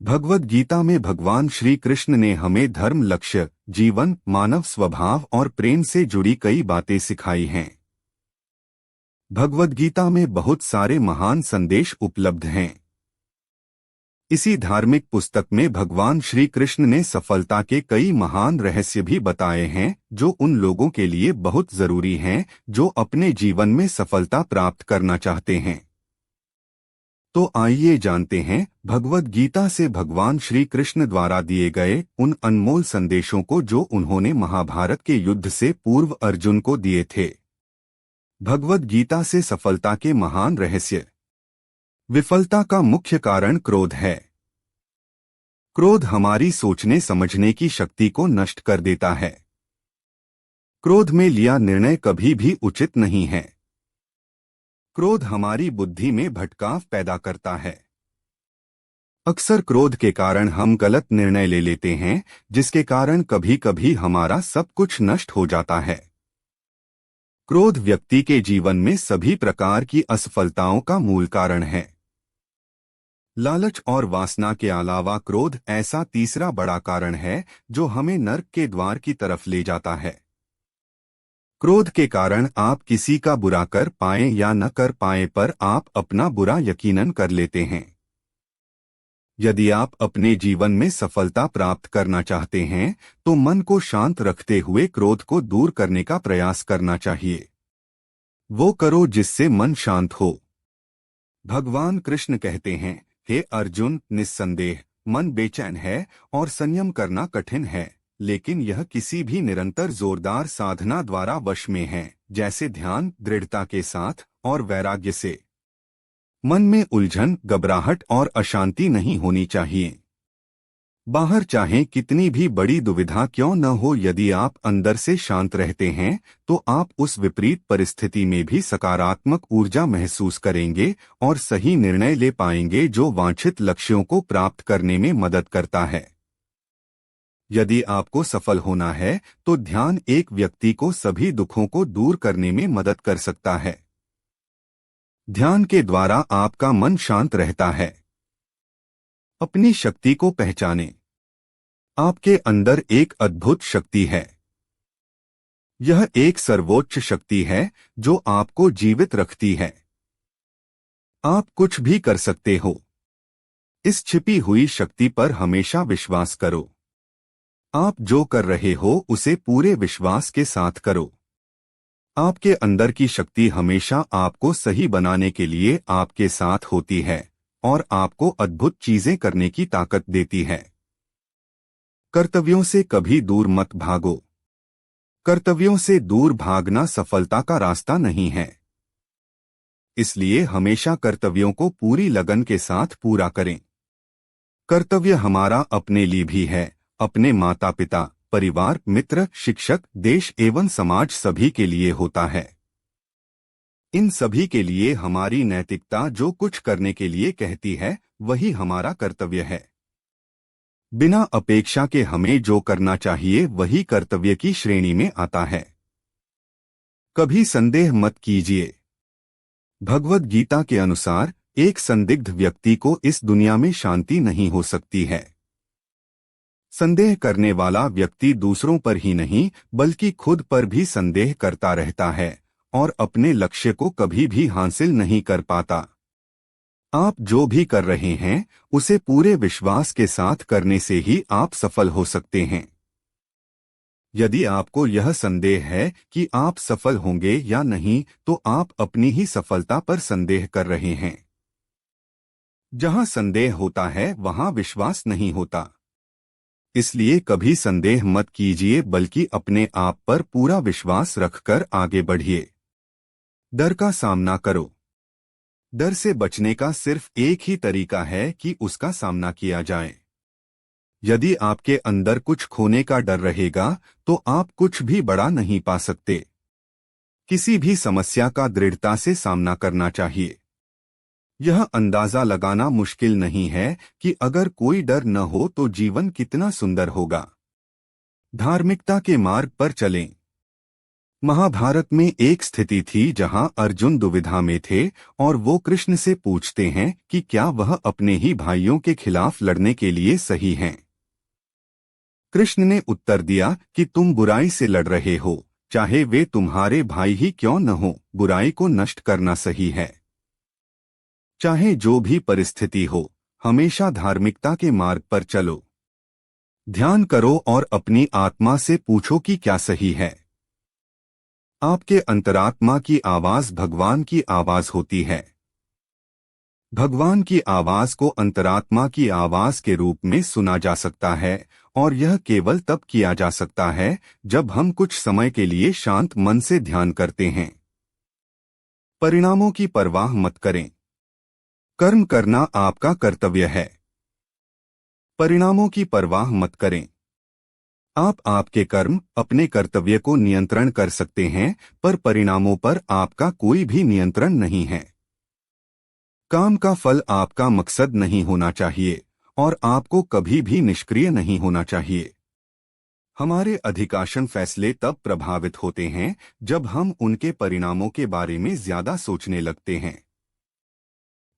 भगवद गीता में भगवान श्री कृष्ण ने हमें धर्म, लक्ष्य, जीवन, मानव स्वभाव और प्रेम से जुड़ी कई बातें सिखाई हैं। भगवद गीता में बहुत सारे महान संदेश उपलब्ध हैं। इसी धार्मिक पुस्तक में भगवान श्री कृष्ण ने सफलता के कई महान रहस्य भी बताए हैं, जो उन लोगों के लिए बहुत जरूरी हैं जो अपने जीवन में सफलता प्राप्त करना चाहते हैं। तो आइए जानते हैं भगवद गीता से भगवान श्री कृष्ण द्वारा दिए गए उन अनमोल संदेशों को जो उन्होंने महाभारत के युद्ध से पूर्व अर्जुन को दिए थे। भगवद गीता से सफलता के महान रहस्य। विफलता का मुख्य कारण क्रोध है। क्रोध हमारी सोचने समझने की शक्ति को नष्ट कर देता है। क्रोध में लिया निर्णय कभी भी उचित नहीं है। क्रोध हमारी बुद्धि में भटकाव पैदा करता है। अक्सर क्रोध के कारण हम गलत निर्णय ले लेते हैं, जिसके कारण कभी कभी हमारा सब कुछ नष्ट हो जाता है। क्रोध व्यक्ति के जीवन में सभी प्रकार की असफलताओं का मूल कारण है। लालच और वासना के अलावा क्रोध ऐसा तीसरा बड़ा कारण है जो हमें नर्क के द्वार की तरफ ले जाता है। क्रोध के कारण आप किसी का बुरा कर पाएं या न कर पाएं, पर आप अपना बुरा यकीनन कर लेते हैं। यदि आप अपने जीवन में सफलता प्राप्त करना चाहते हैं तो मन को शांत रखते हुए क्रोध को दूर करने का प्रयास करना चाहिए। वो करो जिससे मन शांत हो। भगवान कृष्ण कहते हैं, हे अर्जुन, निस्संदेह मन बेचैन है और संयम करना कठिन है, लेकिन यह किसी भी निरंतर जोरदार साधना द्वारा वश में है, जैसे ध्यान, दृढ़ता के साथ और वैराग्य से। मन में उलझन, घबराहट और अशांति नहीं होनी चाहिए। बाहर चाहे कितनी भी बड़ी दुविधा क्यों न हो, यदि आप अंदर से शांत रहते हैं तो आप उस विपरीत परिस्थिति में भी सकारात्मक ऊर्जा महसूस करेंगे और सही निर्णय ले पाएंगे जो वांछित लक्ष्यों को प्राप्त करने में मदद करता है। यदि आपको सफल होना है तो ध्यान एक व्यक्ति को सभी दुखों को दूर करने में मदद कर सकता है। ध्यान के द्वारा आपका मन शांत रहता है। अपनी शक्ति को पहचानें। आपके अंदर एक अद्भुत शक्ति है। यह एक सर्वोच्च शक्ति है जो आपको जीवित रखती है। आप कुछ भी कर सकते हो। इस छिपी हुई शक्ति पर हमेशा विश्वास करो। आप जो कर रहे हो उसे पूरे विश्वास के साथ करो। आपके अंदर की शक्ति हमेशा आपको सही बनाने के लिए आपके साथ होती है और आपको अद्भुत चीजें करने की ताकत देती है। कर्तव्यों से कभी दूर मत भागो। कर्तव्यों से दूर भागना सफलता का रास्ता नहीं है। इसलिए हमेशा कर्तव्यों को पूरी लगन के साथ पूरा करें। कर्तव्य हमारा अपने लिए भी है, अपने माता पिता, परिवार, मित्र, शिक्षक, देश एवं समाज सभी के लिए होता है। इन सभी के लिए हमारी नैतिकता जो कुछ करने के लिए कहती है वही हमारा कर्तव्य है। बिना अपेक्षा के हमें जो करना चाहिए वही कर्तव्य की श्रेणी में आता है। कभी संदेह मत कीजिए। भगवद गीता के अनुसार एक संदिग्ध व्यक्ति को इस दुनिया में शांति नहीं हो सकती है। संदेह करने वाला व्यक्ति दूसरों पर ही नहीं बल्कि खुद पर भी संदेह करता रहता है और अपने लक्ष्य को कभी भी हासिल नहीं कर पाता। आप जो भी कर रहे हैं उसे पूरे विश्वास के साथ करने से ही आप सफल हो सकते हैं। यदि आपको यह संदेह है कि आप सफल होंगे या नहीं तो आप अपनी ही सफलता पर संदेह कर रहे हैं। जहां संदेह होता है वहां विश्वास नहीं होता। इसलिए कभी संदेह मत कीजिए बल्कि अपने आप पर पूरा विश्वास रखकर आगे बढ़िए। डर का सामना करो। डर से बचने का सिर्फ एक ही तरीका है कि उसका सामना किया जाए। यदि आपके अंदर कुछ खोने का डर रहेगा तो आप कुछ भी बड़ा नहीं पा सकते। किसी भी समस्या का दृढ़ता से सामना करना चाहिए। यह अंदाजा लगाना मुश्किल नहीं है कि अगर कोई डर न हो तो जीवन कितना सुंदर होगा। धार्मिकता के मार्ग पर चलें। महाभारत में एक स्थिति थी जहां अर्जुन दुविधा में थे और वो कृष्ण से पूछते हैं कि क्या वह अपने ही भाइयों के खिलाफ लड़ने के लिए सही हैं। कृष्ण ने उत्तर दिया कि तुम बुराई से लड़ रहे हो, चाहे वे तुम्हारे भाई ही क्यों न हो, बुराई को नष्ट करना सही है। चाहे जो भी परिस्थिति हो, हमेशा धार्मिकता के मार्ग पर चलो। ध्यान करो और अपनी आत्मा से पूछो कि क्या सही है। आपके अंतरात्मा की आवाज भगवान की आवाज होती है। भगवान की आवाज को अंतरात्मा की आवाज के रूप में सुना जा सकता है और यह केवल तब किया जा सकता है जब हम कुछ समय के लिए शांत मन से ध्यान करते हैं। परिणामों की परवाह मत करें। कर्म करना आपका कर्तव्य है। परिणामों की परवाह मत करें। आप आपके कर्म, अपने कर्तव्य को नियंत्रण कर सकते हैं, पर परिणामों पर आपका कोई भी नियंत्रण नहीं है। काम का फल आपका मकसद नहीं होना चाहिए और आपको कभी भी निष्क्रिय नहीं होना चाहिए। हमारे अधिकांश फैसले तब प्रभावित होते हैं जब हम उनके परिणामों के बारे में ज्यादा सोचने लगते हैं।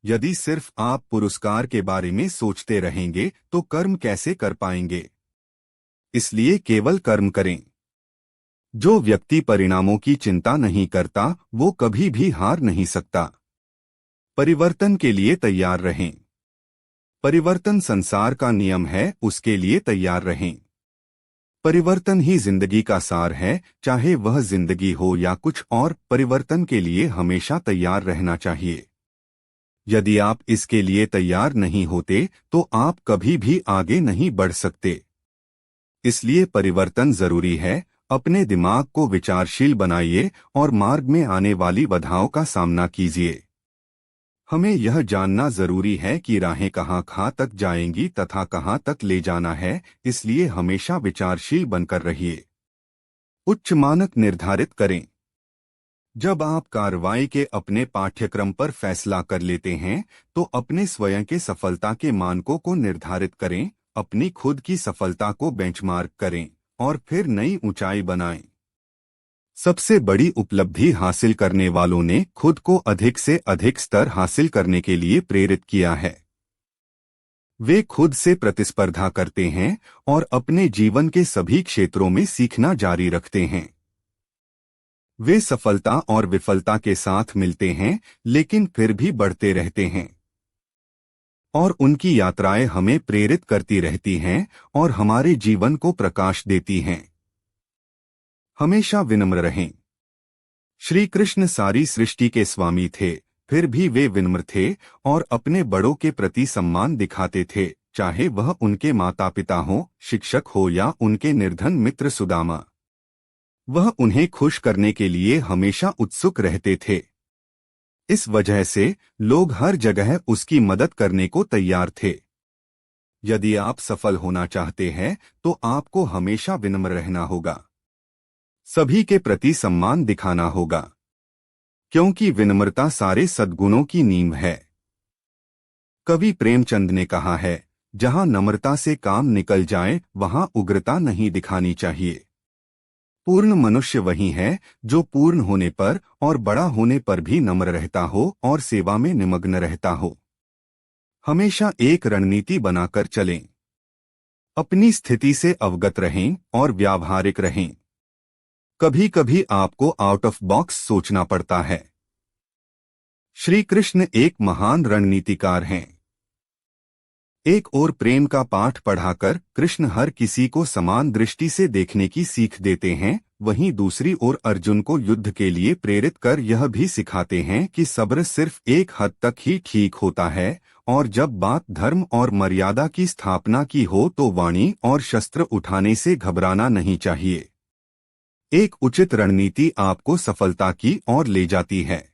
यदि सिर्फ आप पुरस्कार के बारे में सोचते रहेंगे तो कर्म कैसे कर पाएंगे? इसलिए केवल कर्म करें। जो व्यक्ति परिणामों की चिंता नहीं करता वो कभी भी हार नहीं सकता। परिवर्तन के लिए तैयार रहें। परिवर्तन संसार का नियम है, उसके लिए तैयार रहें। परिवर्तन ही जिंदगी का सार है, चाहे वह जिंदगी हो या कुछ और, परिवर्तन के लिए हमेशा तैयार रहना चाहिए। यदि आप इसके लिए तैयार नहीं होते तो आप कभी भी आगे नहीं बढ़ सकते। इसलिए परिवर्तन जरूरी है। अपने दिमाग को विचारशील बनाइए और मार्ग में आने वाली बाधाओं का सामना कीजिए। हमें यह जानना जरूरी है कि राहें कहाँ तक जाएंगी तथा कहाँ तक ले जाना है, इसलिए हमेशा विचारशील बनकर रहिए। उच्च मानक निर्धारित करें। जब आप कार्रवाई के अपने पाठ्यक्रम पर फैसला कर लेते हैं तो अपने स्वयं के सफलता के मानकों को निर्धारित करें, अपनी खुद की सफलता को बेंचमार्क करें और फिर नई ऊंचाई बनाएं। सबसे बड़ी उपलब्धि हासिल करने वालों ने खुद को अधिक से अधिक स्तर हासिल करने के लिए प्रेरित किया है। वे खुद से प्रतिस्पर्धा करते हैं और अपने जीवन के सभी क्षेत्रों में सीखना जारी रखते हैं। वे सफलता और विफलता के साथ मिलते हैं लेकिन फिर भी बढ़ते रहते हैं और उनकी यात्राएं हमें प्रेरित करती रहती हैं और हमारे जीवन को प्रकाश देती हैं। हमेशा विनम्र रहें। श्री कृष्ण सारी सृष्टि के स्वामी थे, फिर भी वे विनम्र थे और अपने बड़ों के प्रति सम्मान दिखाते थे, चाहे वह उनके माता पिता हो, शिक्षक हो या उनके निर्धन मित्र सुदामा। वह उन्हें खुश करने के लिए हमेशा उत्सुक रहते थे। इस वजह से लोग हर जगह उसकी मदद करने को तैयार थे। यदि आप सफल होना चाहते हैं तो आपको हमेशा विनम्र रहना होगा। सभी के प्रति सम्मान दिखाना होगा, क्योंकि विनम्रता सारे सद्गुणों की नींव है। कवि प्रेमचंद ने कहा है, जहां नम्रता से काम निकल जाए वहां उग्रता नहीं दिखानी चाहिए। पूर्ण मनुष्य वही है जो पूर्ण होने पर और बड़ा होने पर भी नम्र रहता हो और सेवा में निमग्न रहता हो। हमेशा एक रणनीति बनाकर चलें। अपनी स्थिति से अवगत रहें और व्यावहारिक रहें। कभी कभी आपको आउट ऑफ बॉक्स सोचना पड़ता है। श्री कृष्ण एक महान रणनीतिकार हैं। एक ओर प्रेम का पाठ पढ़ाकर कृष्ण हर किसी को समान दृष्टि से देखने की सीख देते हैं, वहीं दूसरी ओर अर्जुन को युद्ध के लिए प्रेरित कर यह भी सिखाते हैं कि सब्र सिर्फ एक हद तक ही ठीक होता है और जब बात धर्म और मर्यादा की स्थापना की हो तो वाणी और शस्त्र उठाने से घबराना नहीं चाहिए। एक उचित रणनीति आपको सफलता की ओर ले जाती है।